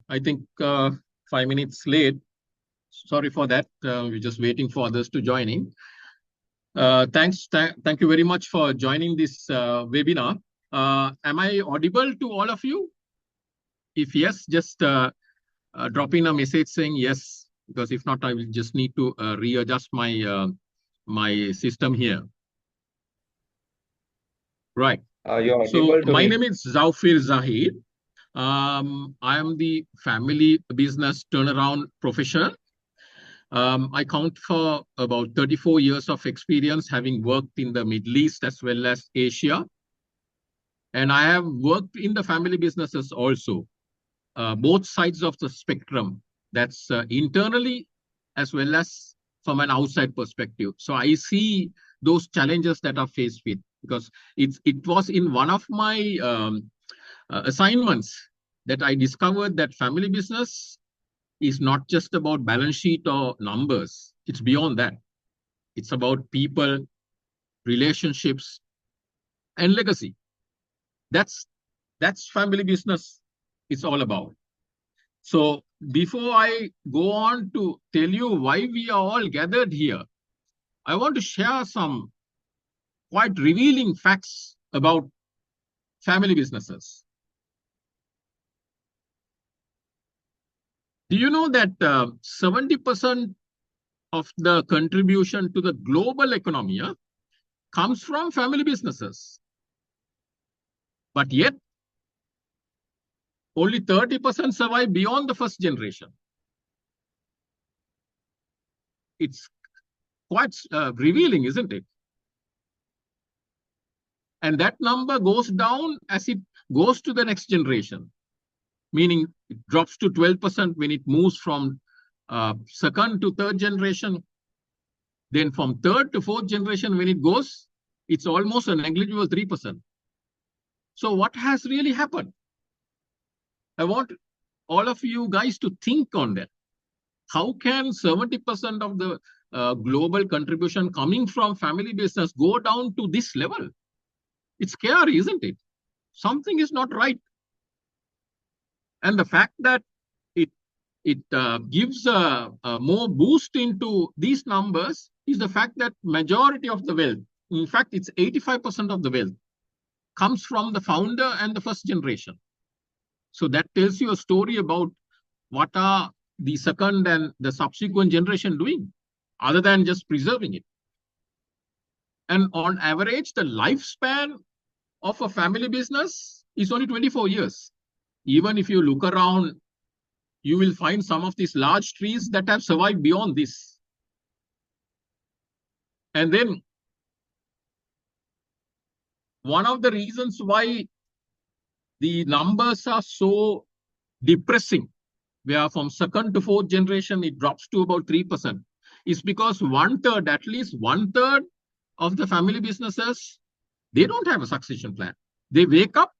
I think 5 minutes late. Sorry for that. We're just waiting for others to join in. Thank you very much for joining this webinar. Am I audible to all of you? If yes, just drop in a message saying yes, because if not, I will just need to readjust my system here. Right. You're So audible to my me. name is Zowfir Zaheed. I am the family business turnaround professional. I count for about 34 years of experience, having worked in the Middle East as well as Asia. And I have worked in the family businesses also, both sides of the spectrum. That's internally as well as from an outside perspective. So I see those challenges that are faced with, because it was in one of my assignments that I discovered that family business is not just about balance sheet or numbers. It's beyond that. It's about people, relationships, and legacy. That's family business. It's all about. So before I go on to tell you why we are all gathered here, I want to share some quite revealing facts about family businesses. Do you know that 70% of the contribution to the global economy comes from family businesses? But yet, only 30% survive beyond the first generation. It's quite revealing, isn't it? And that number goes down as it goes to the next generation, meaning it drops to 12% when it moves from second to third generation. Then from third to fourth generation, when it goes, it's almost a negligible 3%. So what has really happened? I want all of you guys to think on that. How can 70% of the global contribution coming from family business go down to this level? It's scary, isn't it? Something is not right. And the fact that it gives a more boost into these numbers is the fact that majority of the wealth, in fact, it's 85% of the wealth, comes from the founder and the first generation. So that tells you a story about what are the second and the subsequent generation doing, other than just preserving it. And on average, the lifespan of a family business is only 24 years. Even if you look around, you will find some of these large trees that have survived beyond this. And then one of the reasons why the numbers are so depressing, where from second to fourth generation, it drops to about 3%, is because at least one third of the family businesses, they don't have a succession plan. They wake up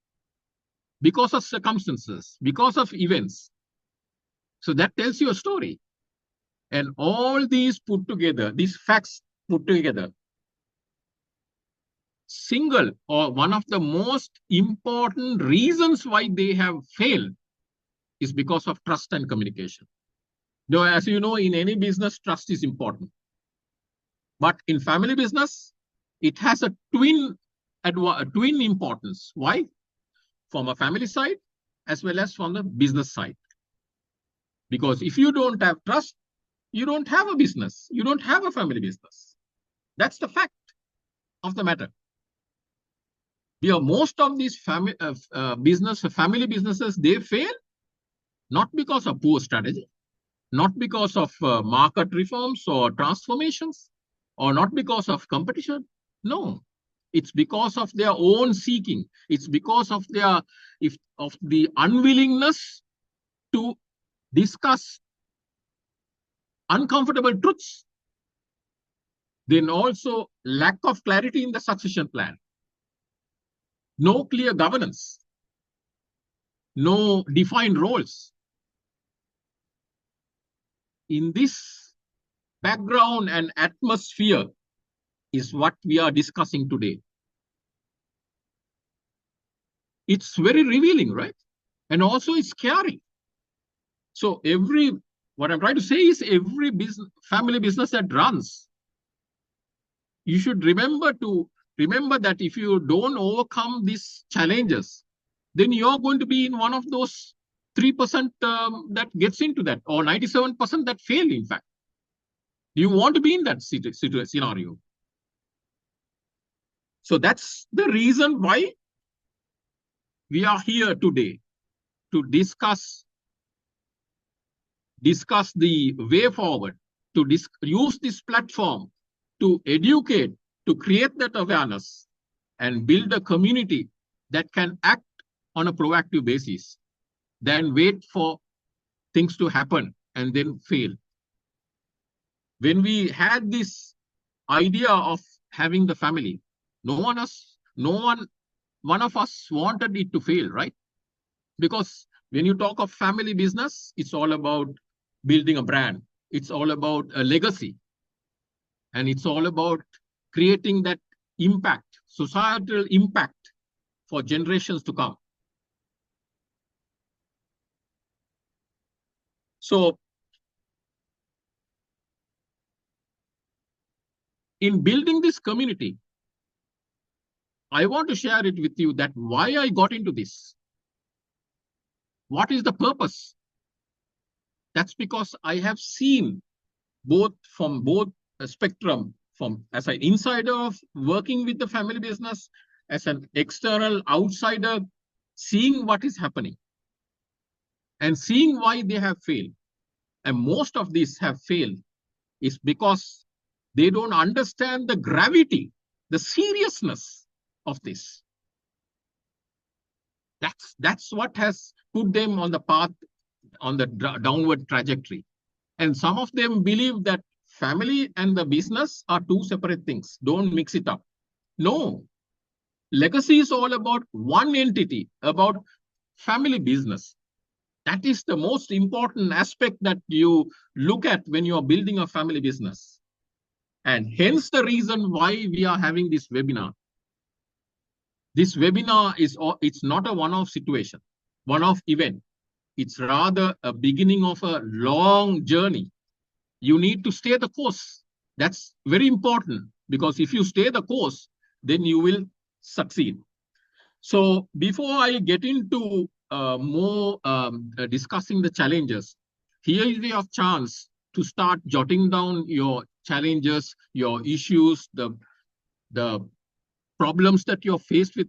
because of circumstances, because of events. So that tells you a story. And all these put together, these facts put together, single or one of the most important reasons why they have failed is because of trust and communication. Now, as you know, in any business, trust is important. But in family business, it has a twin importance. Why? From a family side as well as from the business side. Because if you don't have trust, you don't have a business. You don't have a family business. That's the fact of the matter. Most of these family businesses, they fail not because of poor strategy, not because of market reforms or transformations, or not because of competition. No, it's because of their own seeking. It's because of the unwillingness to discuss uncomfortable truths. Then also lack of clarity in the succession plan. No clear governance. No defined roles. In this background and atmosphere is what we are discussing today. It's very revealing, right? And also it's scary. So what I'm trying to say is every family business that runs, you should remember that if you don't overcome these challenges, then you're going to be in one of those 3% that gets into that, or 97% that fail, in fact. You want to be in that scenario. So that's the reason why we are here today, to discuss the way forward, to use this platform to educate, to create that awareness, and build a community that can act on a proactive basis, than wait for things to happen and then fail. When we had this idea of having the family, one of us wanted it to fail, right? Because when you talk of family business, it's all about building a brand. It's all about a legacy. And it's all about creating that impact, societal impact, for generations to come. So in building this community, I want to share it with you that why I got into this. What is the purpose? That's because I have seen from both a spectrum, from as an insider of working with the family business, as an external outsider, seeing what is happening and seeing why they have failed. And most of these have failed is because they don't understand the gravity, the seriousness of this. That's what has put them on the path, on the downward trajectory. And some of them believe that family and the business are two separate things. Don't mix it up. No. Legacy is all about one entity, about family business. That is the most important aspect that you look at when you are building a family business. And hence the reason why we are having this webinar. This webinar it's not a one-off situation, one-off event. It's rather a beginning of a long journey. You need to stay the course. That's very important, because if you stay the course, then you will succeed. So before I get into more discussing the challenges, here is your chance to start jotting down your challenges, your issues, the problems that you're faced with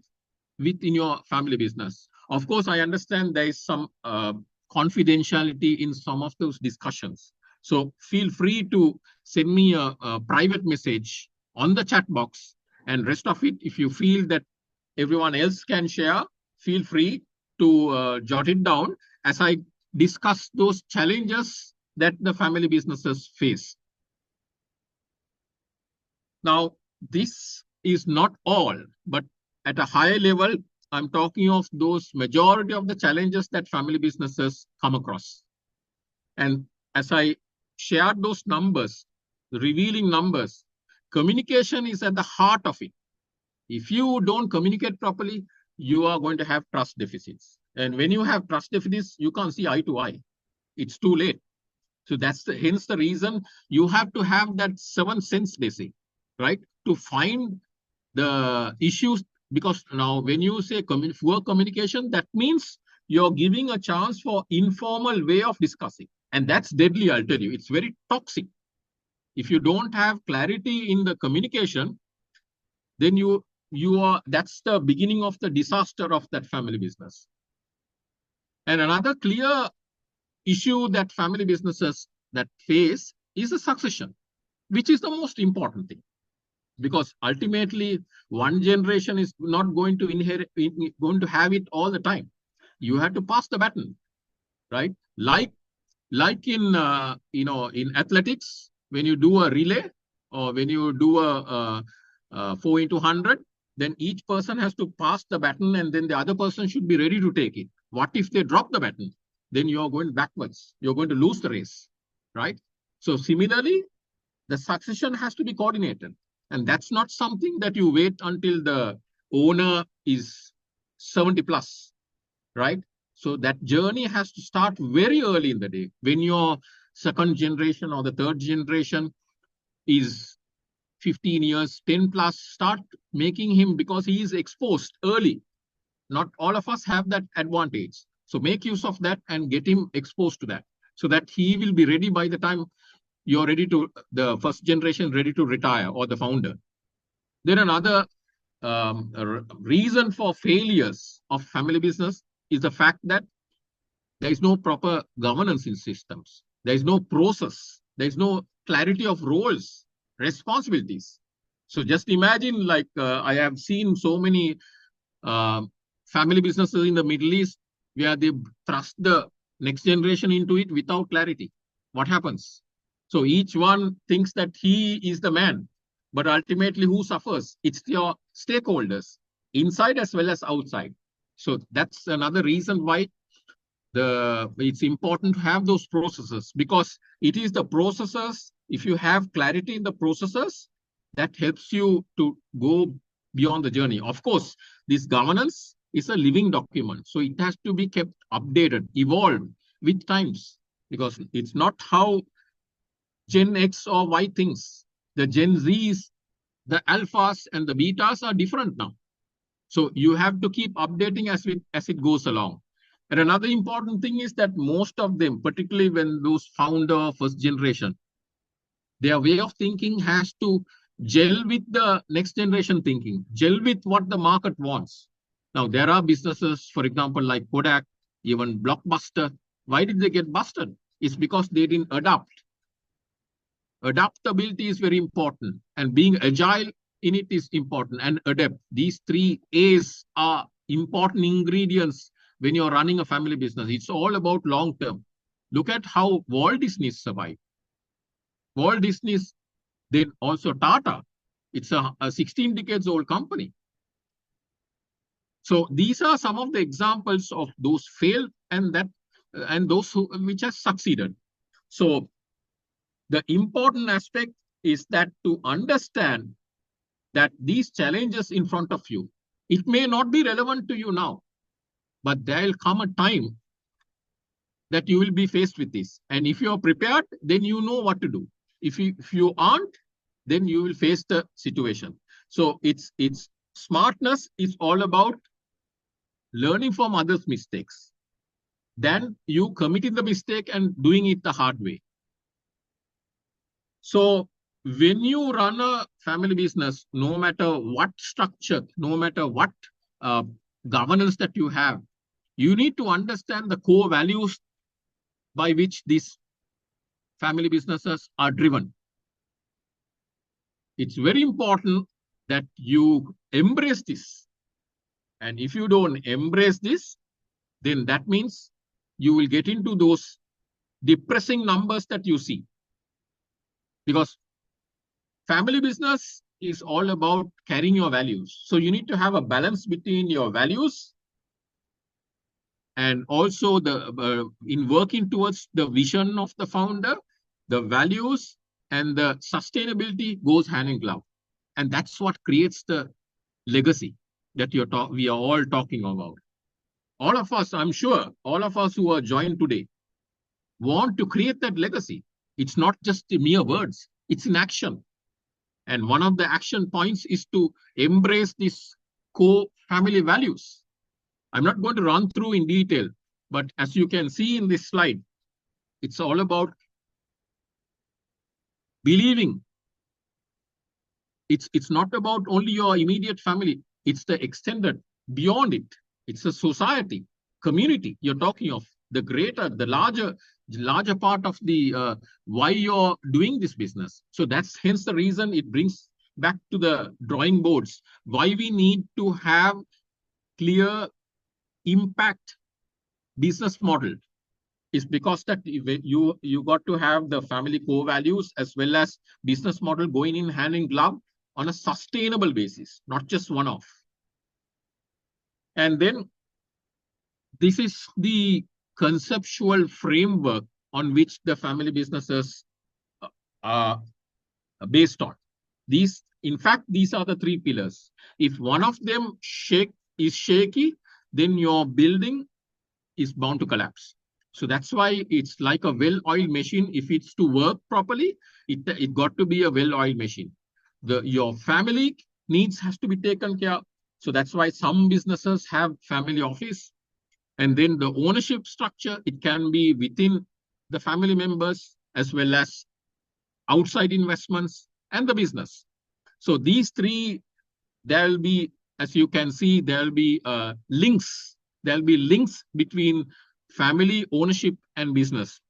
within your family business. Of course, I understand there is some confidentiality in some of those discussions. So feel free to send me a private message on the chat box, and rest of it, if you feel that everyone else can share, feel free to jot it down as I discuss those challenges that the family businesses face. Now, this is not all, but at a higher level, I'm talking of those majority of the challenges that family businesses come across. And as I shared those numbers, the revealing numbers, communication is at the heart of it. If you don't communicate properly, you are going to have trust deficits. And when you have trust deficits, you can't see eye to eye. It's too late. So that's hence the reason you have to have that seventh sense, they say, right? To find the issues, because now when you say poor communication, that means you're giving a chance for informal way of discussing. And that's deadly, I'll tell you. It's very toxic. If you don't have clarity in the communication, then that's the beginning of the disaster of that family business. And another clear issue that family businesses that face is the succession, which is the most important thing. Because ultimately, one generation is not going to have it all the time. You have to pass the baton, right? Like in in athletics, when you do a relay or when you do a 4x100, then each person has to pass the baton, and then the other person should be ready to take it. What if they drop the baton? Then you are going backwards. You're going to lose the race, right? So similarly, the succession has to be coordinated. And that's not something that you wait until the owner is 70 plus, right? So that journey has to start very early in the day. When your second generation or the third generation is 15 years, 10 plus, start making him, because he is exposed early. Not all of us have that advantage. So make use of that and get him exposed to that, so that he will be ready by the time you're ready to, the first generation ready to retire, or the founder. Then another reason for failures of family business is the fact that there is no proper governance in systems. There is no process. There is no clarity of roles, responsibilities. So just imagine, like I have seen so many uh, family businesses in the Middle East where they thrust the next generation into it without clarity. What happens? So each one thinks that he is the man, but ultimately who suffers? It's your stakeholders, inside as well as outside. So that's another reason why it's important to have those processes, because it is the processes, if you have clarity in the processes, that helps you to go beyond the journey. Of course, this governance is a living document, so it has to be kept updated, evolved with times, because it's not how Gen X or Y thinks. The Gen Zs, the alphas and the betas are different now. So you have to keep updating as it goes along. And another important thing is that most of them, particularly when those founder first generation, their way of thinking has to gel with the next generation thinking, gel with what the market wants. Now, there are businesses, for example, like Kodak, even Blockbuster. Why did they get busted? It's because they didn't adapt. Adaptability is very important, and being agile in it is important, and adapt. These three A's are important ingredients when you're running a family business. It's all about long term. Look at how Walt Disney survived. Walt Disney's, then also Tata. It's a 16 decades old company. So these are some of the examples of those failed and those which have succeeded. So the important aspect is that to understand that these challenges in front of you, it may not be relevant to you now, but there will come a time that you will be faced with this. And if you are prepared, then you know what to do. If you aren't, then you will face the situation. So it's smartness is all about learning from others' mistakes. Then you committing the mistake and doing it the hard way. So when you run a family business, no matter what structure, no matter what uh, governance that you have, you need to understand the core values by which these family businesses are driven. It's very important that you embrace this. And if you don't embrace this, then that means you will get into those depressing numbers that you see. Because family business is all about carrying your values. So you need to have a balance between your values and also in working towards the vision of the founder, the values and the sustainability goes hand in glove. And that's what creates the legacy that we are all talking about. All of us, I'm sure, all of us who are joined today want to create that legacy. It's not just mere words, it's in action. And one of the action points is to embrace these core family values. I'm not going to run through in detail, but as you can see in this slide, it's all about believing. It's not about only your immediate family, it's the extended, beyond it. It's a society, community you're talking of, the greater, the larger part of the why you're doing this business. So that's hence the reason it brings back to the drawing boards, why we need to have clear impact business model. Is because that you got to have the family core values as well as business model going in hand in glove on a sustainable basis, not just one-off. And then this is the conceptual framework on which the family businesses are based on. In fact, these are the three pillars. If one of them is shaky, then you're building is bound to collapse. So that's why it's like a well-oiled machine. If it's to work properly, it got to be a well-oiled machine. Your family needs has to be taken care of. So that's why some businesses have family office. And then the ownership structure, it can be within the family members as well as outside investments and the business. So these three, there will be, as you can see, there will be links. There will be links between family ownership and business.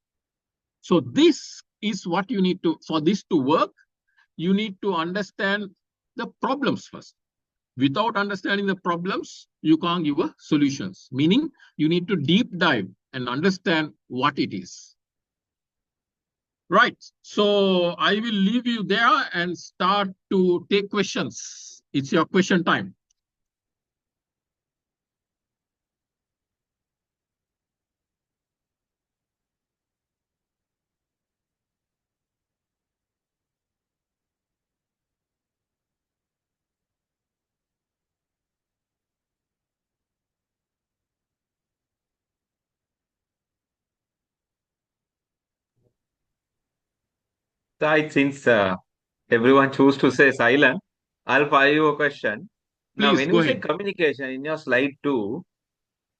So this is what you need to, for this to work, you need to understand the problems first. Without understanding the problems, you can't give a solutions, meaning you need to deep dive and understand what it is. Right. So I will leave you there and start to take questions. It's your question time. Since everyone choose to say silent, I'll fire you a question. Now, Please when go you say ahead. communication in your slide 2,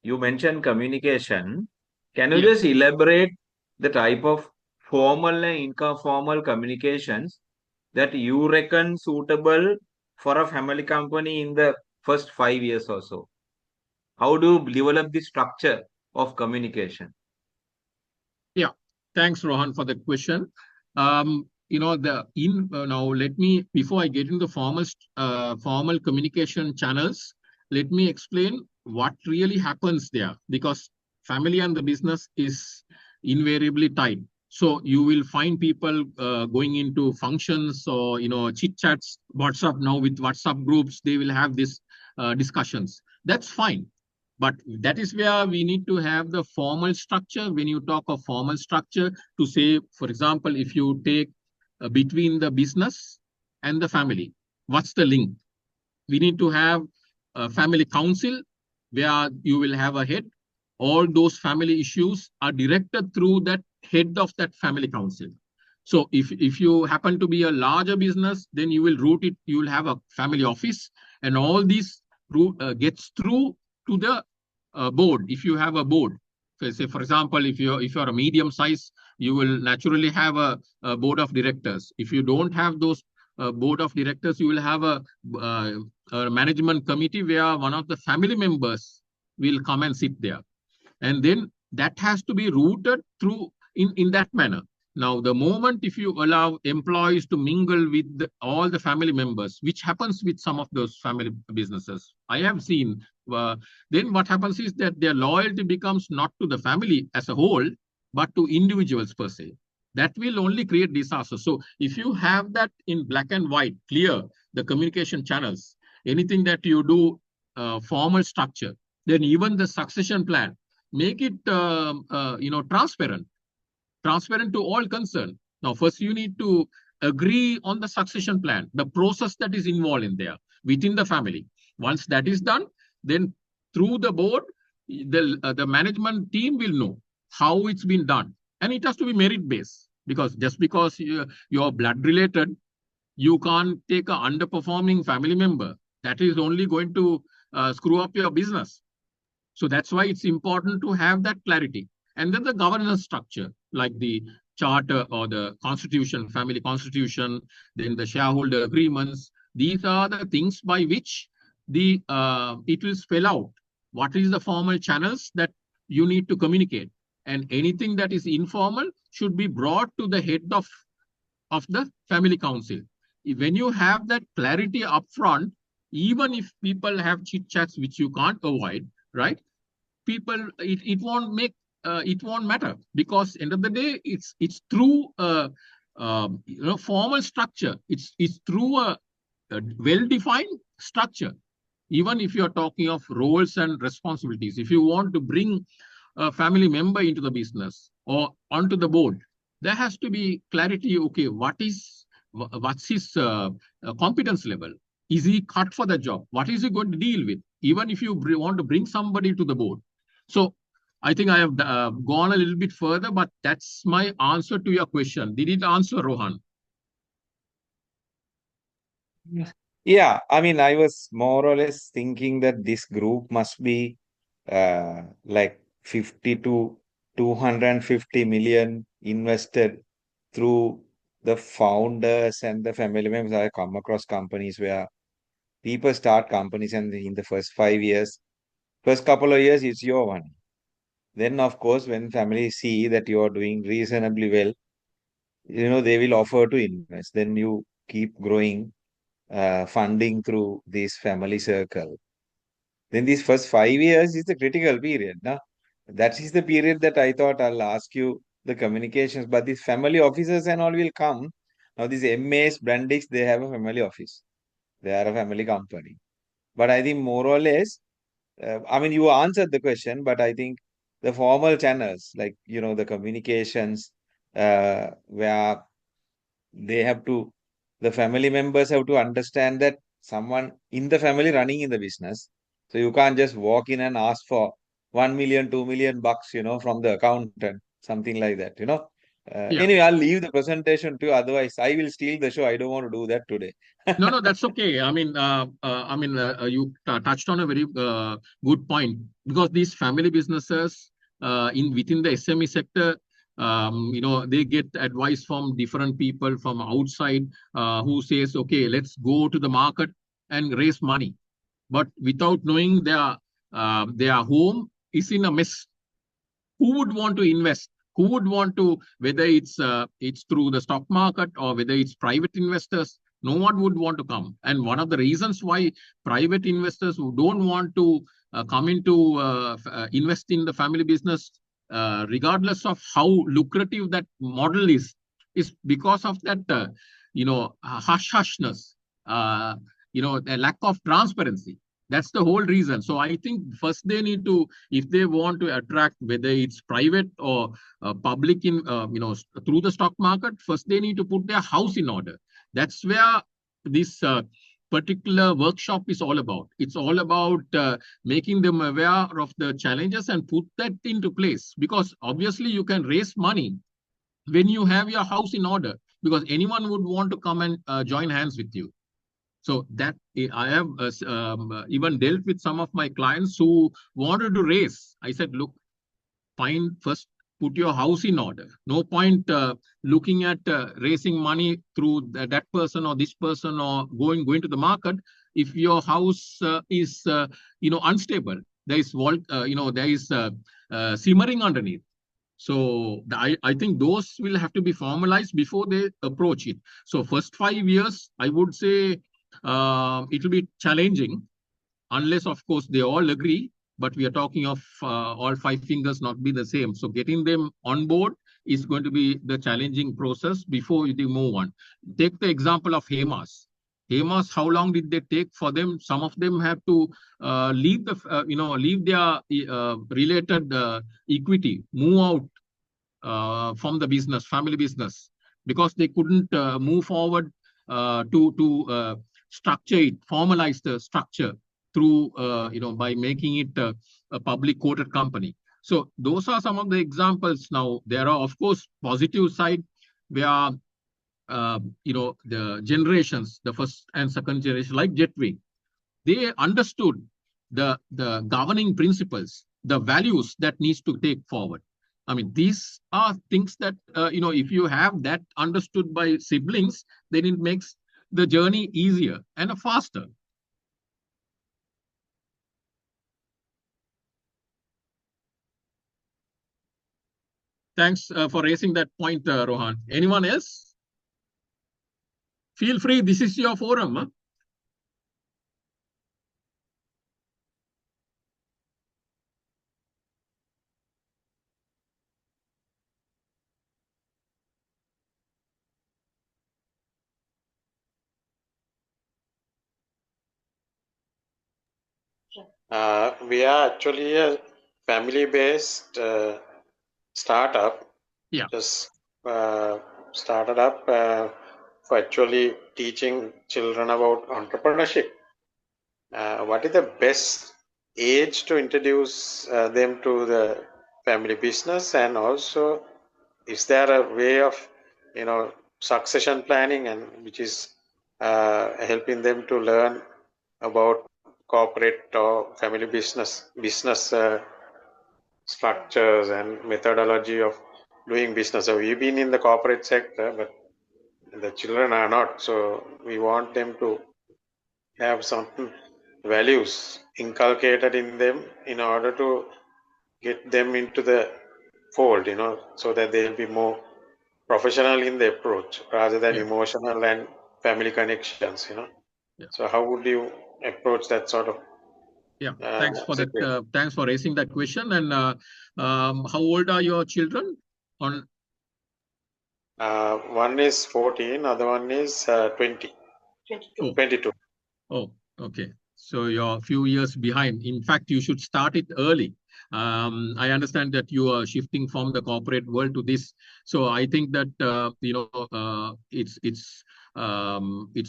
you mentioned communication. Can you just Yes. elaborate the type of formal and informal communications that you reckon suitable for a family company in the first 5 years or so? How do you develop the structure of communication? Yeah, thanks, Rohan, for the question. Now let me, before I get into formal communication channels, let me explain what really happens there, because family and the business is invariably tied. So you will find people going into functions or chit chats, WhatsApp. Now with WhatsApp groups, they will have this discussions. That's fine, but that is where we need to have the formal structure. When you talk of formal structure, to say, for example, if you take between the business and the family, what's the link? We need to have a family council where you will have a head. All those family issues are directed through that head of that family council. So if you happen to be a larger business, then you will route it, you will have a family office, and all these gets through to the board. If you have a board, so say for example, if you're a medium size, you will naturally have a board of directors. If you don't have those board of directors, you will have uh, a management committee where one of the family members will come and sit there, and then that has to be routed through in that manner. Now the moment if you allow employees to mingle with all the family members, which happens with some of those family businesses I have seen, uh, then what happens is that their loyalty becomes not to the family as a whole, but to individuals per se. That will only create disaster. So if you have that in black and white clear, the communication channels, anything that you do, formal structure, then even the succession plan, make it transparent to all concerned. Now first you need to agree on the succession plan, the process that is involved in there within the family. Once that is done, then through the board, the management team will know how it's been done, and it has to be merit based, because just because you're blood related, you can't take a underperforming family member. That is only going to screw up your business. So that's why it's important to have that clarity. And then the governance structure, like the charter or the constitution, family constitution, then the shareholder agreements. These are the things by which it will spell out what is the formal channels that you need to communicate. And anything that is informal should be brought to the head of the family council. When you have that clarity upfront, even if people have chit chats, which you can't avoid, right? People, it won't make it won't matter, because end of the day it's through formal structure. It's through a well-defined structure. Even if you're talking of roles and responsibilities, if you want to bring a family member into the business or onto the board, there has to be clarity. Okay, what's his competence level? Is he cut for the job? What is he going to deal with? Even if you want to bring somebody to the board, so I think I have gone a little bit further, but that's my answer to your question. Did it answer, Rohan? Yeah, I mean, I was more or less thinking that this group must be like 50 to 250 million invested through the founders and the family members. I come across companies where people start companies and in the first 5 years, first couple of years, it's your money. Then, of course, when families see that you are doing reasonably well, they will offer to invest. Then you keep growing, funding through this family circle. Then these first 5 years is the critical period. Now, that is the period that I thought I'll ask you the communications. But these family officers and all will come. Now, these MAs, Brandics, they have a family office. They are a family company. But I think more or less, I mean, you answered the question, but I think the formal channels, like, the communications, where they have to, the family members have to understand that someone in the family running in the business. So you can't just walk in and ask for 1 million, 2 million bucks, from the accountant, something like that. Yeah. Anyway, I'll leave the presentation to you. Otherwise, I will steal the show. I don't want to do that today. No, no, that's okay. You touched on a very good point because these family businesses in within the SME sector, they get advice from different people from outside who says, okay, let's go to the market and raise money, but without knowing their home is in a mess. Who would want to invest? Who would want to, whether it's through the stock market or whether it's private investors? No one would want to come. And one of the reasons why private investors who don't want to come into invest in the family business, regardless of how lucrative that model is because of that, hush hushness, the lack of transparency. That's the whole reason. So I think first they need to, if they want to attract, whether it's private or public through the stock market, first they need to put their house in order. That's where this particular workshop is all about. It's all about making them aware of the challenges and put that into place, because obviously you can raise money when you have your house in order, because anyone would want to come and join hands with you. So that I have even dealt with some of my clients who wanted to raise. I said, look, find first, put your house in order. No point looking at raising money through that person or this person or going to the market if your house is unstable. There is simmering underneath. So I think those will have to be formalized before they approach it. So first 5 years, I would say it will be challenging, unless, of course, they all agree. But we are talking of all five fingers not be the same. So getting them on board is going to be the challenging process before you move on. Take the example of HEMAS. HEMAS, how long did they take for them? Some of them have to leave their related equity, move out from the business, family business, because they couldn't move forward to structure it, formalize the structure through, by making it a public quoted company. So those are some of the examples. Now, there are, of course, positive side where, the generations, the first and second generation, like Jetway, they understood the governing principles, the values that needs to take forward. I mean, these are things that if you have that understood by siblings, then it makes the journey easier and faster. Thanks for raising that point, Rohan. Anyone else? Feel free. This is your forum. Huh? We are actually a family-based startup. Yeah. Just started up for actually teaching children about entrepreneurship. What is the best age to introduce them to the family business, and also is there a way of succession planning, and which is helping them to learn about corporate or family business structures and methodology of doing business. So we've been in the corporate sector, but the children are not. So we want them to have certain values inculcated in them in order to get them into the fold, so that they'll be more professional in the approach rather than Yeah. emotional and family connections, Yeah. So how would you approach that sort of Yeah, thanks for that. situation? Thanks for raising that question. And how old are your children? One is 14, other one is 20. 22. Oh, okay. So you're a few years behind. In fact, you should start it early. I understand that you are shifting from the corporate world to this. So I think that it's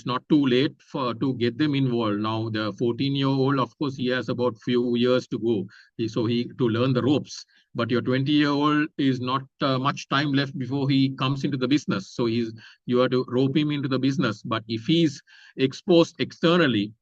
not too late to get them involved. Now the 14-year-old, of course, he has about few years to go. So he to learn the ropes. But your 20-year-old is not much time left before he comes into the business. So you have to rope him into the business. But if he's exposed externally,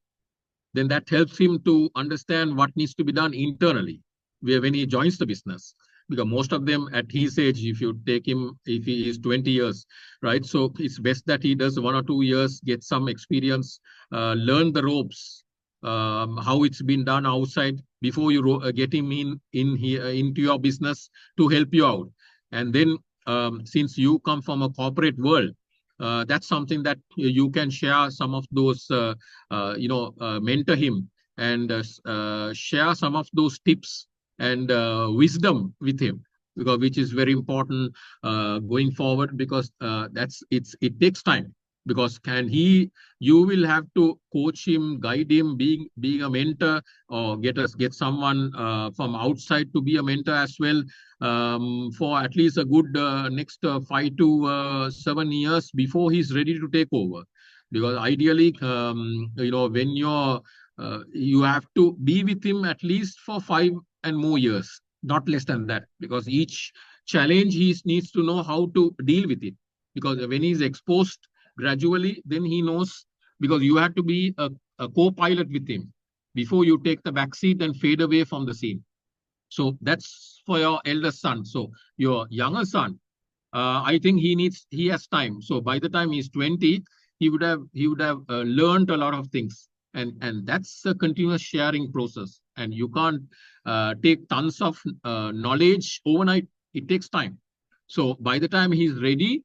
then that helps him to understand what needs to be done internally when he joins the business. Because most of them at his age, if you take him, if he is 20 years, right? So it's best that he does 1 or 2 years, get some experience, learn the ropes, how it's been done outside before you get him in here into your business to help you out. And then since you come from a corporate world, that's something that you can share some of those, mentor him and share some of those tips and wisdom with him, because which is very important going forward, because it takes time. Because you will have to coach him, guide him, being a mentor, or get someone from outside to be a mentor as well, for at least a good next 5 to 7 years before he's ready to take over. Because ideally, when you have to be with him at least for 5 and more years, not less than that, because each challenge he needs to know how to deal with it. Because when he's exposed gradually, then he knows, because you have to be a co-pilot with him before you take the back seat and fade away from the scene. So that's for your eldest son. So your younger son, I think he has time. So by the time he's 20, he would have learned a lot of things, and that's a continuous sharing process. And you can't take tons of knowledge overnight. It takes time. So by the time he's ready,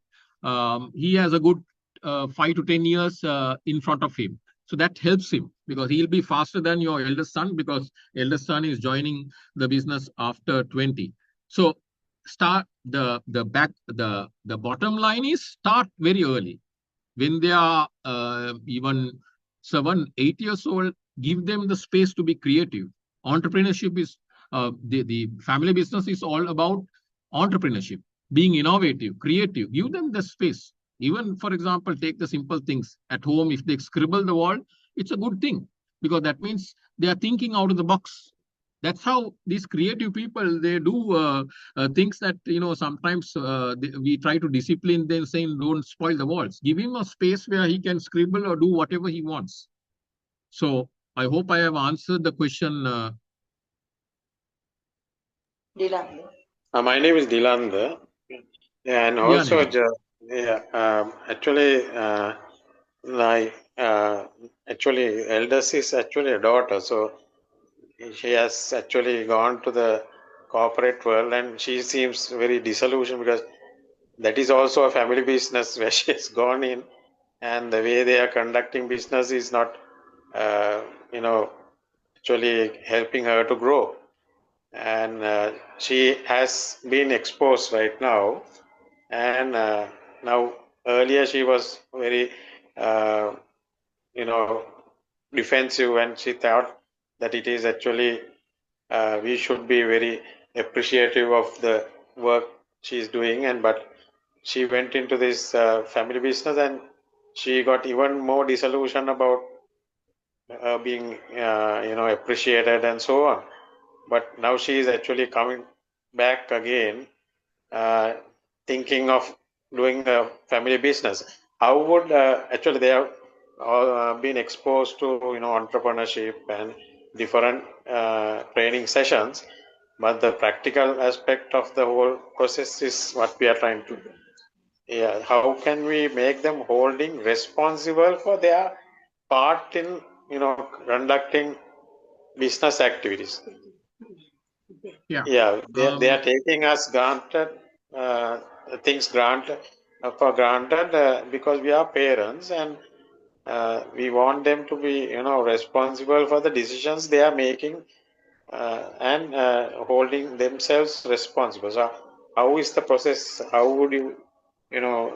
he has a good 5 to 10 years in front of him. So that helps him, because he'll be faster than your eldest son, because eldest son is joining the business after 20. So start the bottom line is start very early. When they are even 7, 8 years old, give them the space to be creative. Entrepreneurship is the family business is all about entrepreneurship, being innovative, creative. Give them the space. Even, for example, take the simple things at home. If they scribble the wall, it's a good thing, because that means they are thinking out of the box. That's how these creative people, they do things that sometimes we try to discipline them, saying don't spoil the walls. Give him a space where he can scribble or do whatever he wants. So I hope I have answered the question. My name is Dilanda, and Yeah, also actually my actually eldest is actually a daughter, so she has actually gone to the corporate world, and she seems very disillusioned, because that is also a family business where she has gone in, and the way they are conducting business is not actually helping her to grow. And she has been exposed right now, and now earlier she was very uh, defensive, and she thought that it is actually we should be very appreciative of the work she's doing, and but she went into this family business, and she got even more disillusioned about being appreciated and so on. But now she is actually coming back again, thinking of doing a family business, how would actually they have all been exposed to entrepreneurship and different training sessions, but the practical aspect of the whole process is what we are trying to do. Yeah, how can we make them holding responsible for their part in conducting business activities? Yeah, they are taking us granted, uh, things granted for granted because we are parents, and we want them to be responsible for the decisions they are making, and holding themselves responsible. So how is the process? How would you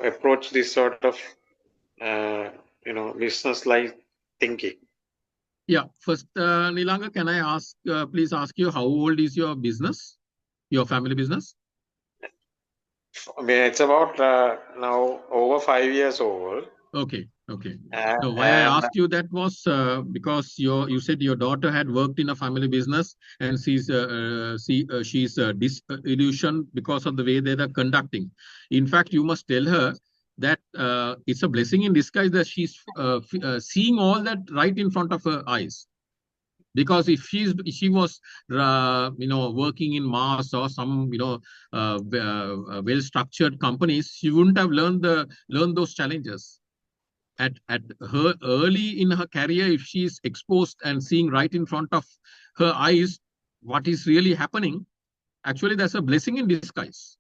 approach this sort of business like thinking? Yeah. First, Nilanga, can I ask, please ask you, how old is your business, your family business? I mean, it's about now over 5 years old. Okay. Okay. And, So why I asked you that was because you said your daughter had worked in a family business and she's disillusioned because of the way they are conducting. In fact, you must tell her that it's a blessing in disguise that she's seeing all that right in front of her eyes. Because if she was working in Mars or some well structured companies, she wouldn't have learned those challenges at her early in her career. If she's exposed and seeing right in front of her eyes what is really happening, actually that's a blessing in disguise,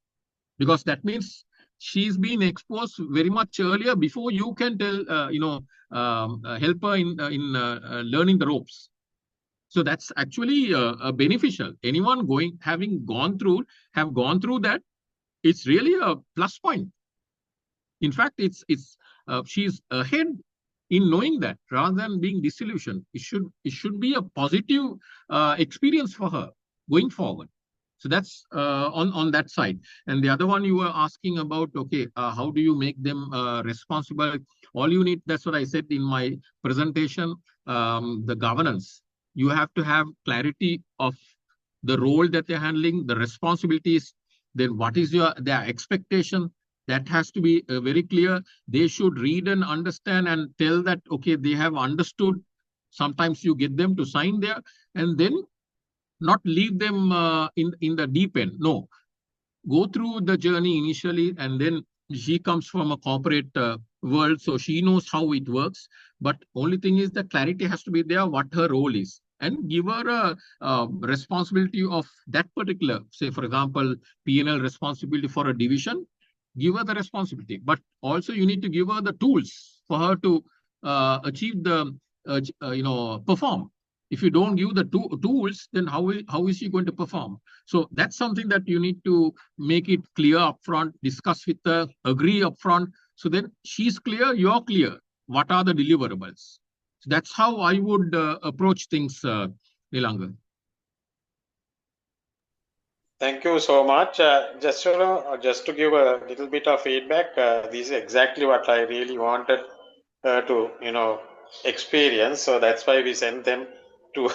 because that means she's been exposed very much earlier before you can tell help her in learning the ropes. So that's actually beneficial. Anyone having gone through that, it's really a plus point. In fact, it's she's ahead in knowing that, rather than being disillusioned. It should be a positive experience for her going forward. So that's on that side. And the other one you were asking about, okay, how do you make them responsible? All you need, that's what I said in my presentation, the governance. You have to have clarity of the role that they're handling, the responsibilities, then what is their expectation. That has to be very clear. They should read and understand and tell that, okay, they have understood. Sometimes you get them to sign there, and then not leave them in the deep end. No, go through the journey initially, and then she comes from a corporate world, so she knows how it works. But only thing is, the clarity has to be there, what her role is, and give her a responsibility of that particular, say for example, P&L responsibility for a division. Give her the responsibility, but also you need to give her the tools for her to achieve the perform. If you don't give the tools, then how is she going to perform? So that's something that you need to make it clear upfront, discuss with her, agree upfront. So then she's clear, you're clear. What are the deliverables? So that's how I would approach things, Nilanga. Thank you so much. Just to give a little bit of feedback, this is exactly what I really wanted to experience. So that's why we sent them to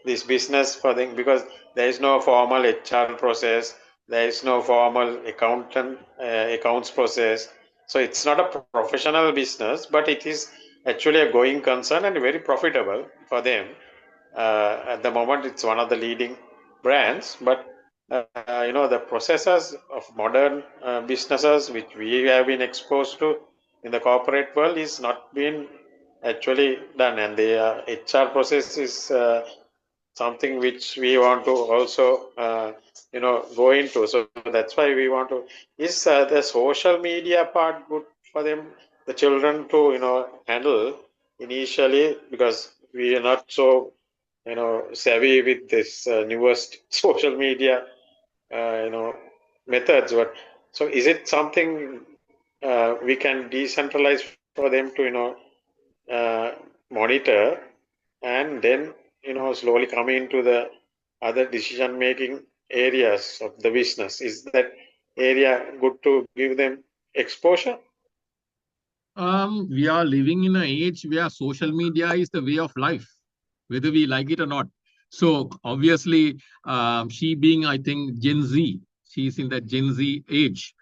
this business for them, because there is no formal HR process, there is no formal accounts process. So it's not a professional business, but it is actually a going concern and very profitable for them. At the moment, it's one of the leading brands, but the processes of modern businesses which we have been exposed to in the corporate world is not been actually done, and the HR process is something which we want to also go into. So that's why we want to. Is the social media part good for them, the children, to handle initially, because we are not so savvy with this newest social media methods. But so is it something we can decentralize for them to monitor, and then slowly come into the other decision making areas of the business? Is that area good to give them exposure? We are living in an age where social media is the way of life, whether we like it or not. So obviously, she being, I think, Gen Z, she's in the Gen Z age,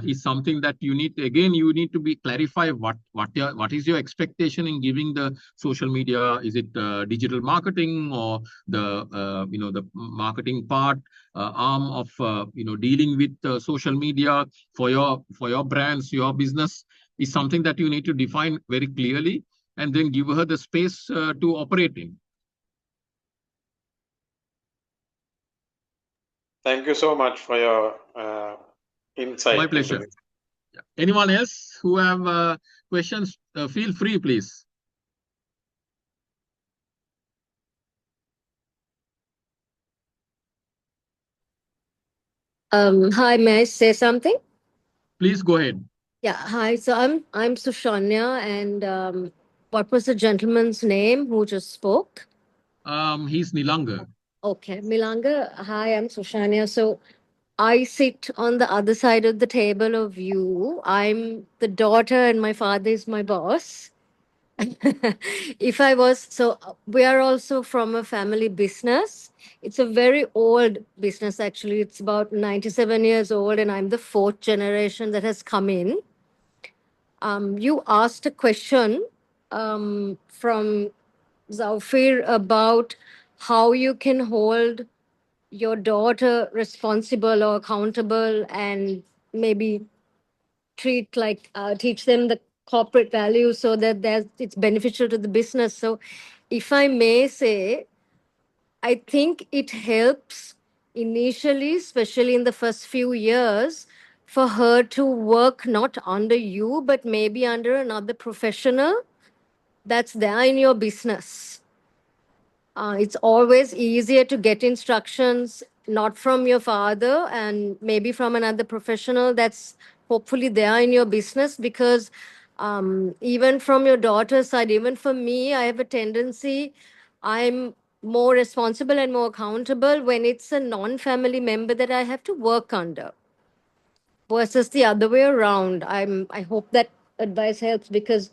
is something that you need, again, you need to be clarify what is your expectation in giving the social media. Is it digital marketing, or the the marketing part arm of dealing with social media for your brands, your business, is something that you need to define very clearly, and then give her the space to operate in. Thank you so much for your insight. My pleasure. Into this. Anyone else who have questions, feel free, please. Hi, may I say something? Please go ahead. Yeah, hi. So I'm Sushanya, and what was the gentleman's name who just spoke? He's Nilanga. Okay, Milanga. Hi, I'm Sushanya. So I sit on the other side of the table of you. I'm the daughter, and my father is my boss. If I was so, we are also from a family business. It's a very old business, actually. It's about 97 years old, and I'm the fourth generation that has come in. You asked a question from Zowfir about how you can hold your daughter responsible or accountable, and maybe teach them the corporate values so that it's beneficial to the business. So if I may say, I think it helps initially, especially in the first few years, for her to work not under you, but maybe under another professional that's there in your business. It's always easier to get instructions not from your father and maybe from another professional that's hopefully there in your business, because even from your daughter's side, even for me, I have a tendency, I'm more responsible and more accountable when it's a non-family member that I have to work under versus the other way around. I hope that advice helps, because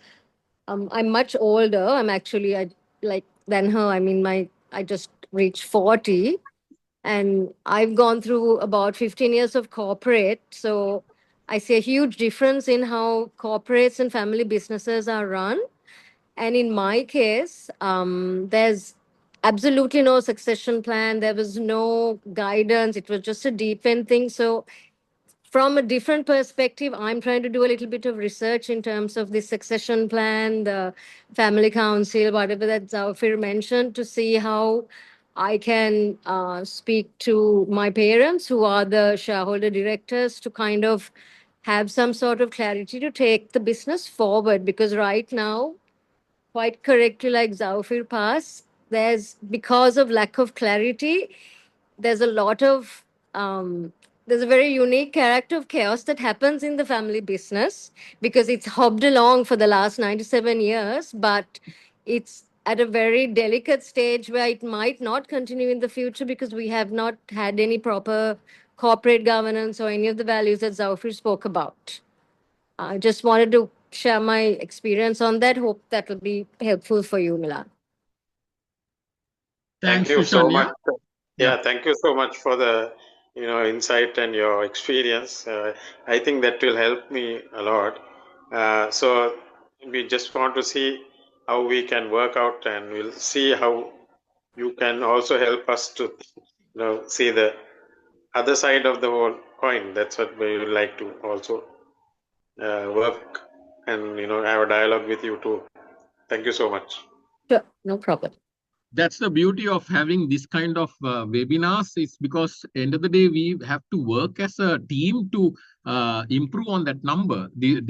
I'm much older. I'm actually I like than her. I mean, I just reached 40, and I've gone through about 15 years of corporate. So I see a huge difference in how corporates and family businesses are run. And in my case, there's absolutely no succession plan. There was no guidance. It was just a deep end thing. So from a different perspective, I'm trying to do a little bit of research in terms of the succession plan, the family council, whatever that Zowfir mentioned, to see how I can speak to my parents, who are the shareholder directors, to kind of have some sort of clarity to take the business forward. Because right now, quite correctly, like Zowfir Pass, because of lack of clarity, there's a lot of there's a very unique character of chaos that happens in the family business, because it's hopped along for the last 97 years, but it's at a very delicate stage where it might not continue in the future, because we have not had any proper corporate governance or any of the values that Zowfir spoke about. I just wanted to share my experience on that. Hope that will be helpful for you, Milan. Thank Thanks, you so Sushanya. much. Yeah. Yeah, thank you so much for the insight and your experience. I think that will help me a lot. So we just want to see how we can work out, and we'll see how you can also help us to see the other side of the whole coin. That's what we would like to also work and have a dialogue with you too. Thank you so much. Sure, no problem. That's the beauty of having this kind of webinars, is because end of the day we have to work as a team to improve on that number, the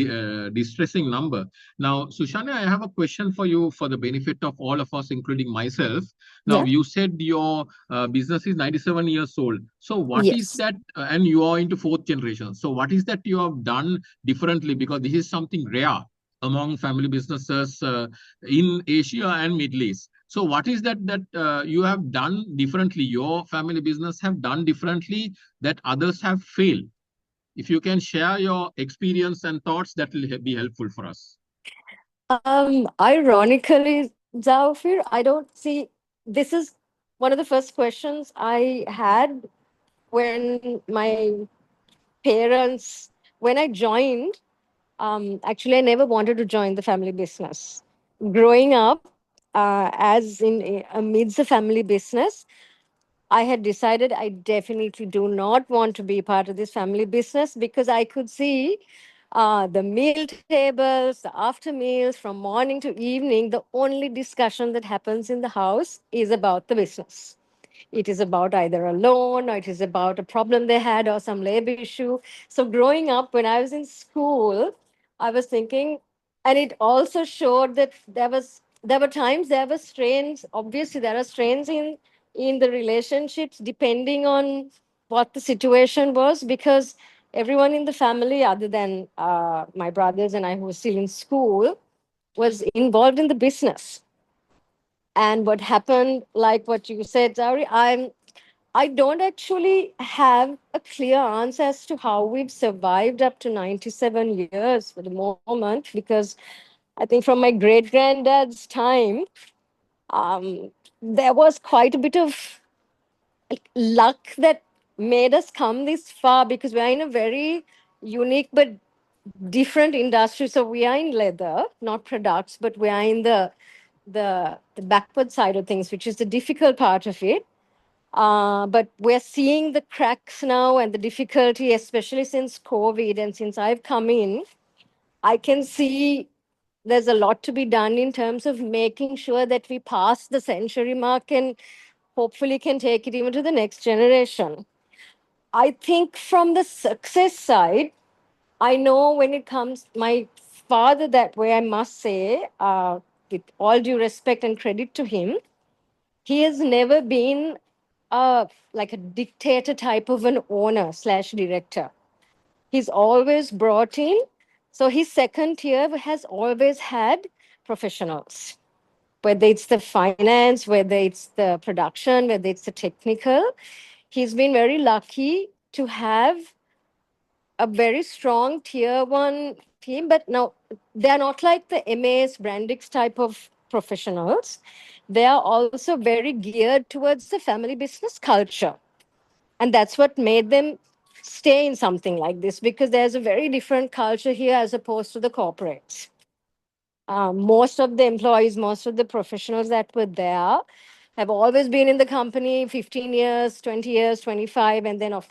distressing number. Now, Sushanya, I have a question for you for the benefit of all of us, including myself. Now, Yeah. you said your business is 97 years old. So what is Yes. that, and you are into fourth generation. So what is that you have done differently? Because this is something rare among family businesses in Asia and Middle East. So what is that you have done differently, your family business have done differently, that others have failed? If you can share your experience and thoughts, that will be helpful for us. Ironically, Zowfir, I don't see, this is one of the first questions I had when my parents, when I joined, actually, I never wanted to join the family business. Growing up, as in amidst the family business, I had decided I definitely do not want to be part of this family business because I could see the meal tables, the after meals, from morning to evening. The only discussion that happens in the house is about the business. It is about either a loan or it is about a problem they had or some labor issue. So growing up, when I was in school, I was thinking, and it also showed that there were times there were strains. Obviously, there are strains in the relationships depending on what the situation was, because everyone in the family, other than my brothers and I who were still in school, was involved in the business. And what happened, like what you said, Zari, I don't actually have a clear answer as to how we've survived up to 97 years for the moment, because I think from my great granddad's time, there was quite a bit of luck that made us come this far, because we're in a very unique but different industry. So we are in leather, not products, but we are in the backward side of things, which is the difficult part of it. But we're seeing the cracks now and the difficulty, especially since COVID and since I've come in. I can see there's a lot to be done in terms of making sure that we pass the century mark and hopefully can take it even to the next generation. I think from the success side, I know when it comes, my father, that way, I must say, with all due respect and credit to him, he has never been like a dictator type of an owner slash director. He's always brought in. So his second tier has always had professionals, whether it's the finance, whether it's the production, whether it's the technical. He's been very lucky to have a very strong tier one team, but now they're not like the MAS Brandix type of professionals. They are also very geared towards the family business culture. And that's what made them stay in something like this, because there's a very different culture here as opposed to the corporates. Most of the employees, most of the professionals that were there have always been in the company 15 years, 20 years, 25, and then, of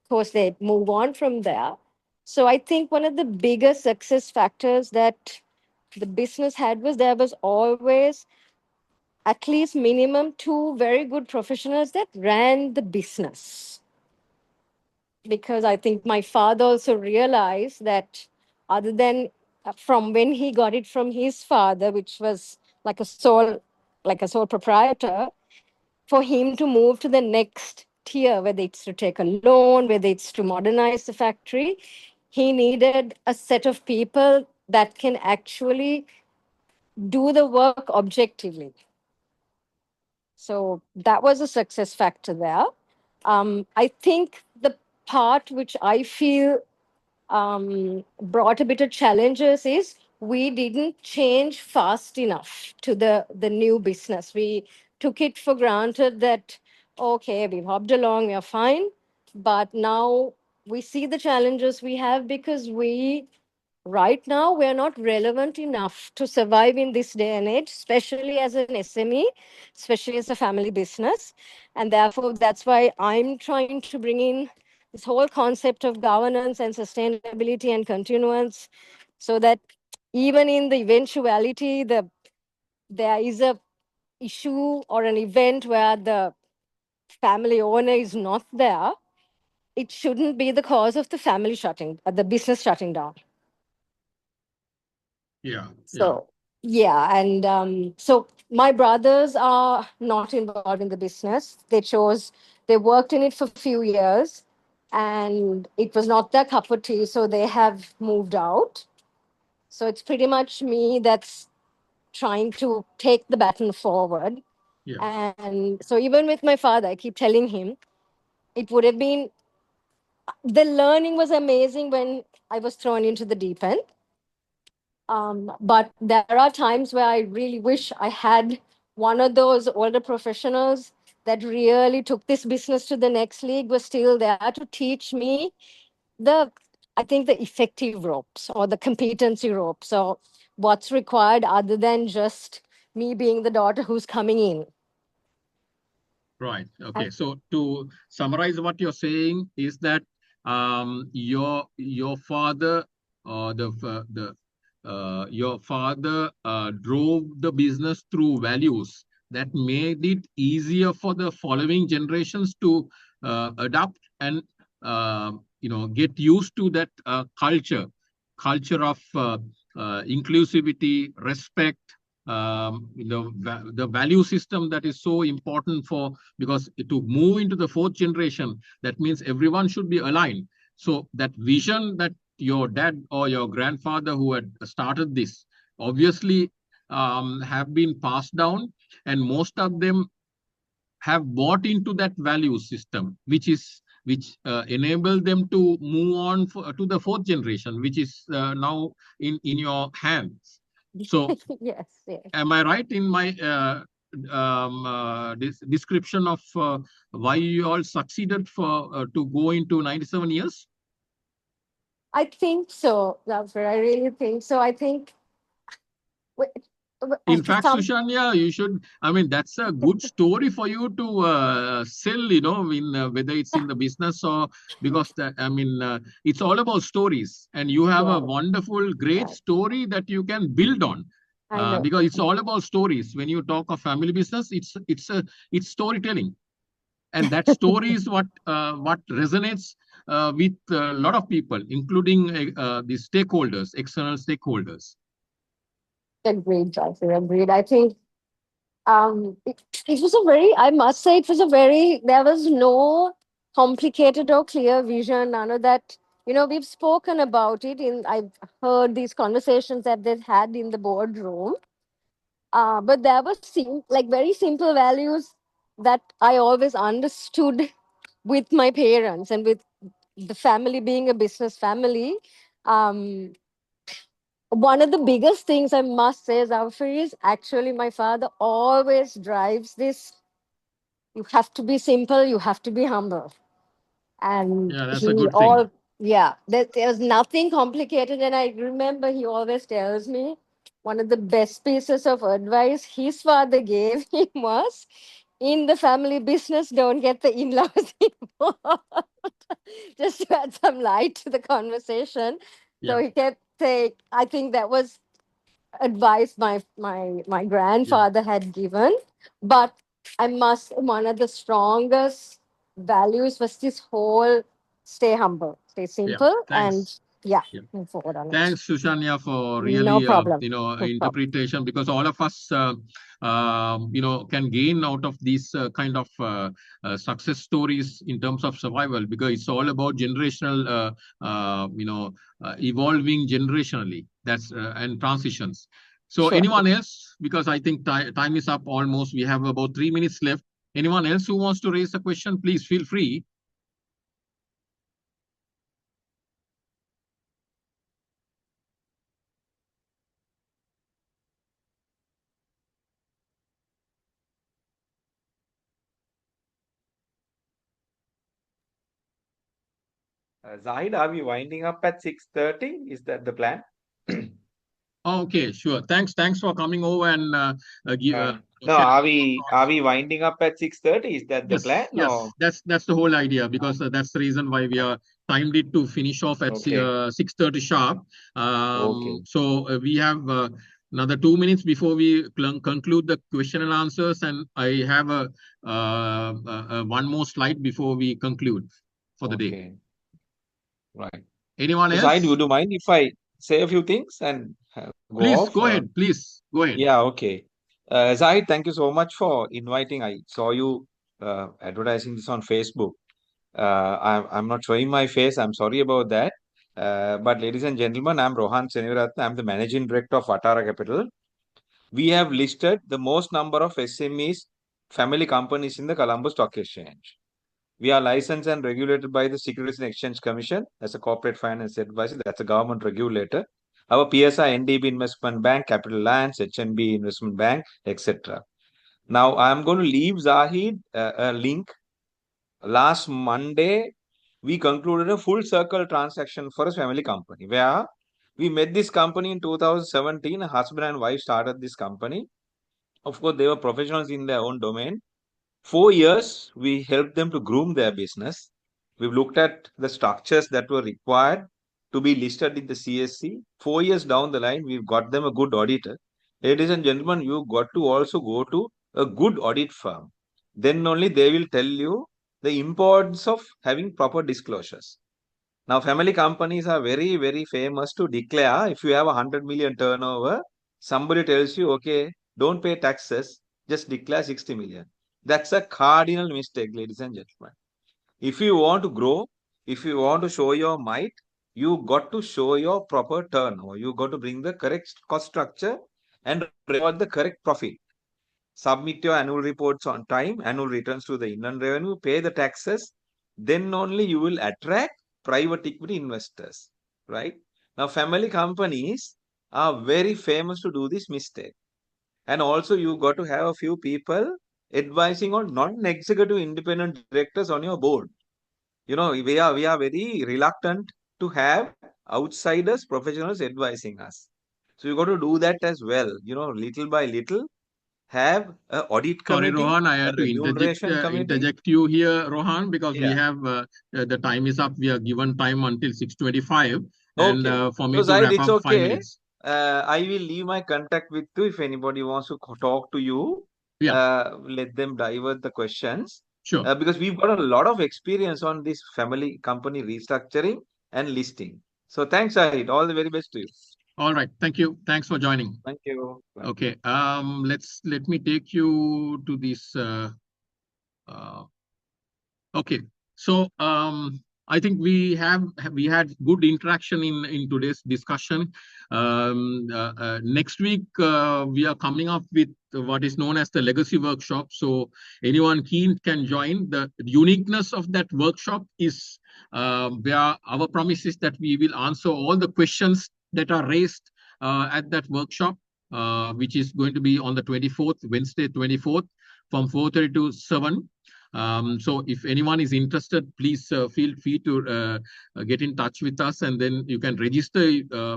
course, they move on from there. So I think one of the biggest success factors that the business had was there was always at least minimum two very good professionals that ran the business. Because I think my father also realized that, other than from when he got it from his father, which was like a sole proprietor, for him to move to the next tier, whether it's to take a loan, whether it's to modernize the factory, he needed a set of people that can actually do the work objectively. So that was a success factor there. I think the part which I feel brought a bit of challenges is we didn't change fast enough to the new business. We took it for granted that, okay, we've hopped along, we're fine. But now we see the challenges we have, because right now we're not relevant enough to survive in this day and age, especially as an SME, especially as a family business. And therefore, that's why I'm trying to bring in this whole concept of governance and sustainability and continuance, so that even in the eventuality there is a issue or an event where the family owner is not there, it shouldn't be the cause of the business shutting down. Yeah. So, yeah. And so my brothers are not involved in the business. They worked in it for a few years, and it was not their cup of tea. So they have moved out. So it's pretty much me that's trying to take the baton forward. Yeah. And so even with my father, I keep telling him it would have been, the learning was amazing when I was thrown into the deep end. But there are times where I really wish I had one of those older professionals that really took this business to the next league was still there to teach me I think the effective ropes or the competency ropes. So what's required other than just me being the daughter who's coming in. Right. Okay. So to summarize what you're saying is that your father your father drove the business through values that made it easier for the following generations to adapt and get used to that culture of inclusivity, respect, the value system that is so important because to move into the fourth generation, that means everyone should be aligned. So that vision that your dad or your grandfather who had started this obviously have been passed down, and most of them have bought into that value system, which enable them to move on to the fourth generation, which is now in your hands. So yes. am I right in my description of why you all succeeded to go into 97 years? I think so, Zowfir. I really think so. I think In fact, Sushanya, you should, I mean, that's a good story for you to sell, whether it's in the business or because it's all about stories, and you have a wonderful, great story that you can build on. Because it's all about stories. When you talk of family business, it's storytelling, and that story is what resonates with a lot of people, including the stakeholders, external stakeholders. Agreed, Zowfir. Agreed. I think it was a very, I must say, there was no complicated or clear vision, none of that. We've spoken about it I've heard these conversations that they've had in the boardroom. But there were very simple values that I always understood with my parents and with the family being a business family. One of the biggest things I must say, Zowfir, is actually my father always drives this: you have to be simple, you have to be humble. And yeah, that's a good thing. There's nothing complicated. And I remember he always tells me one of the best pieces of advice his father gave him was, in the family business, don't get the in-laws involved. Just to add some light to the conversation. So he kept saying, I think that was advice my grandfather had given. But one of the strongest values was this whole stay humble, stay simple, and move forward on it. Thanks, Sushanya, for really No problem. interpretation, because all of us can gain out of these kind of success stories in terms of survival, because it's all about generational evolving generationally, and transitions. So anyone else, because I think time is up almost, we have about 3 minutes left. Anyone else who wants to raise a question, please feel free. Zahid, are we winding up at 6:30? Is that the plan? Okay, sure. Thanks for coming over and no, are we winding up at 6:30? Is that the plan? Yes, or? that's the whole idea, because that's the reason why we are timed it to finish off at 6:30 sharp. So we have another 2 minutes before we conclude the question and answers, and I have one more slide before we conclude for the day. Right. Anyone else? Zahid, would you mind if I say a few things and go Please, off? go ahead. Please, go ahead. Yeah, okay. Zahid, thank you so much for inviting. I saw you advertising this on Facebook. I'm not showing my face. I'm sorry about that. But ladies and gentlemen, I'm Rohan Senivaratna. I'm the Managing Director of Atara Capital. We have listed the most number of SMEs, family companies in the Colombo Stock Exchange. We are licensed and regulated by the Securities and Exchange Commission as a corporate finance advisor. That's a government regulator. Our PSI, NDB Investment Bank, Capital Lands, HNB Investment Bank, etc. Now I'm going to leave Zahid a link. Last Monday, we concluded a full circle transaction for a family company where we met this company in 2017. A husband and wife started this company. Of course, they were professionals in their own domain. 4 years, we helped them to groom their business. We've looked at the structures that were required to be listed in the CSC. 4 years down the line, we've got them a good auditor. Ladies and gentlemen, you've got to also go to a good audit firm. Then only they will tell you the importance of having proper disclosures. Now, family companies are very, very famous to declare if you have 100 million turnover, somebody tells you, okay, don't pay taxes, just declare 60 million. That's a cardinal mistake, ladies and gentlemen. If you want to grow, if you want to show your might, you got to show your proper turnover. You got to bring the correct cost structure and record the correct profit. Submit your annual reports on time, annual returns to the Inland Revenue, pay the taxes, then only you will attract private equity investors, right? Now, family companies are very famous to do this mistake. And also, you got to have a few people advising on non-executive independent directors on your board. You know, we are very reluctant to have outsiders, professionals advising us. So you got to do that as well. You know, little by little, have a audit Sorry, committee, Rohan, I a had to remuneration committee. interject you here, Rohan, because we Yeah. have the time is up. We are given time until 6:25, and Okay. for So me to Zahid, wrap it's up 5 okay. minutes. I will leave my contact with you. If anybody wants to talk to you, Yeah, let them divert the questions. sure. Because we've got a lot of experience on this family company restructuring and listing. So thanks, Zahid. All the very best to you. All right. Thank you. Thanks for joining. Thank you. Bye. Okay. Let me take you to this. Uh, Okay, so I think we had good interaction in today's discussion. Next week we are coming up with what is known as the legacy workshop. So anyone keen can join. The uniqueness of that workshop is where our promise is that we will answer all the questions that are raised at that workshop, which is going to be on the 24th, Wednesday 24th, from 4:30 to 7. So if anyone is interested, please feel free to get in touch with us, and then you can register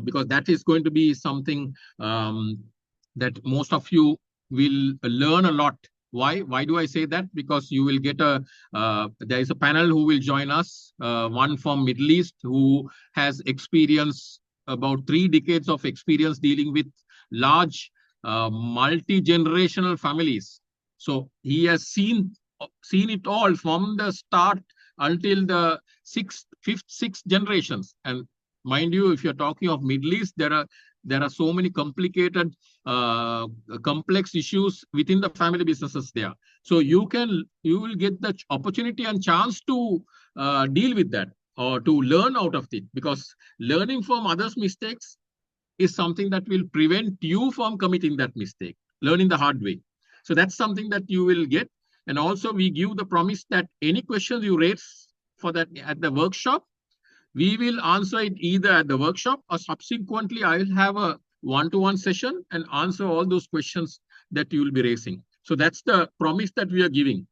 because that is going to be something that most of you will learn a lot. Why do I say that? Because you will get there is a panel who will join us, one from Middle East who has experience, about 3 decades of experience dealing with large multi-generational families. So he has seen it all from the start until the fifth, sixth generations. And mind you, if you're talking of Middle East, there are so many complicated, complex issues within the family businesses there. So you will get the opportunity and chance to deal with that or to learn out of it, because learning from others' mistakes is something that will prevent you from committing that mistake, learning the hard way. So that's something that you will get. And also we give the promise that any questions you raise for that at the workshop, we will answer it either at the workshop or subsequently I will have a one-to-one session and answer all those questions that you will be raising. So that's the promise that we are giving.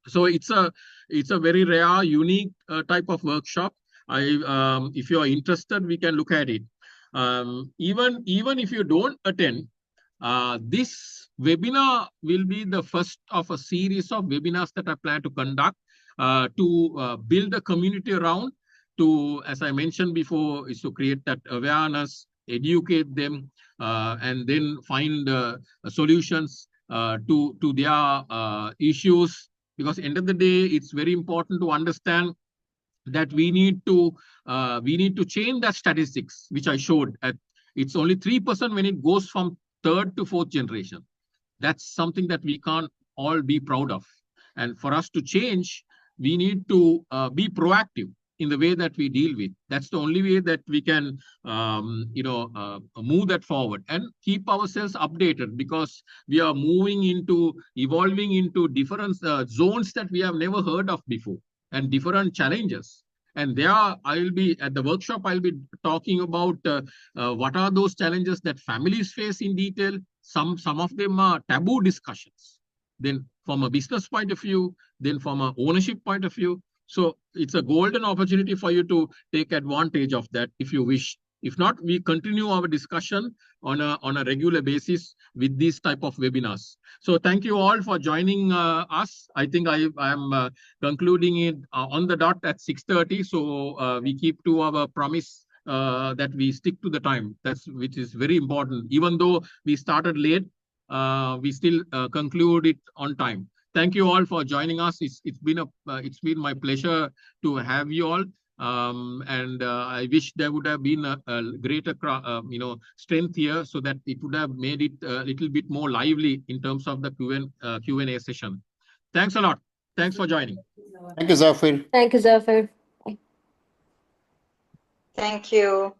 So it's a very rare, unique type of workshop. If you are interested, we can look at it. Even if you don't attend, this webinar will be the first of a series of webinars that I plan to conduct to build a community around. To, as I mentioned before, is to create that awareness, educate them, and then find solutions to their issues. Because end of the day, it's very important to understand that we need to change that statistics, which I showed. It's only 3% when it goes from 3rd to 4th generation. That's something that we can't all be proud of. And for us to change, we need to be proactive in the way that we deal with. That's the only way that we can, move that forward and keep ourselves updated, because we are evolving into different zones that we have never heard of before, and different challenges. And there, I'll be at the workshop, I'll be talking about what are those challenges that families face in detail. Some of them are taboo discussions. then from a business point of view, then from an ownership point of view. So it's a golden opportunity for you to take advantage of that if you wish. If not, we continue our discussion on a regular basis with these type of webinars. So thank you all for joining us. I think I am concluding it on the dot at 6:30. So we keep to our promise that we stick to the time. Which is very important. Even though we started late, we still conclude it on time. Thank you all for joining us. It's been my pleasure to have you all. And I wish there would have been a greater strength here, so that it would have made it a little bit more lively in terms of the Q&A session. Thanks a lot. Thanks for joining. Thank you, Zowfir. Thank you, Zowfir. Thank you.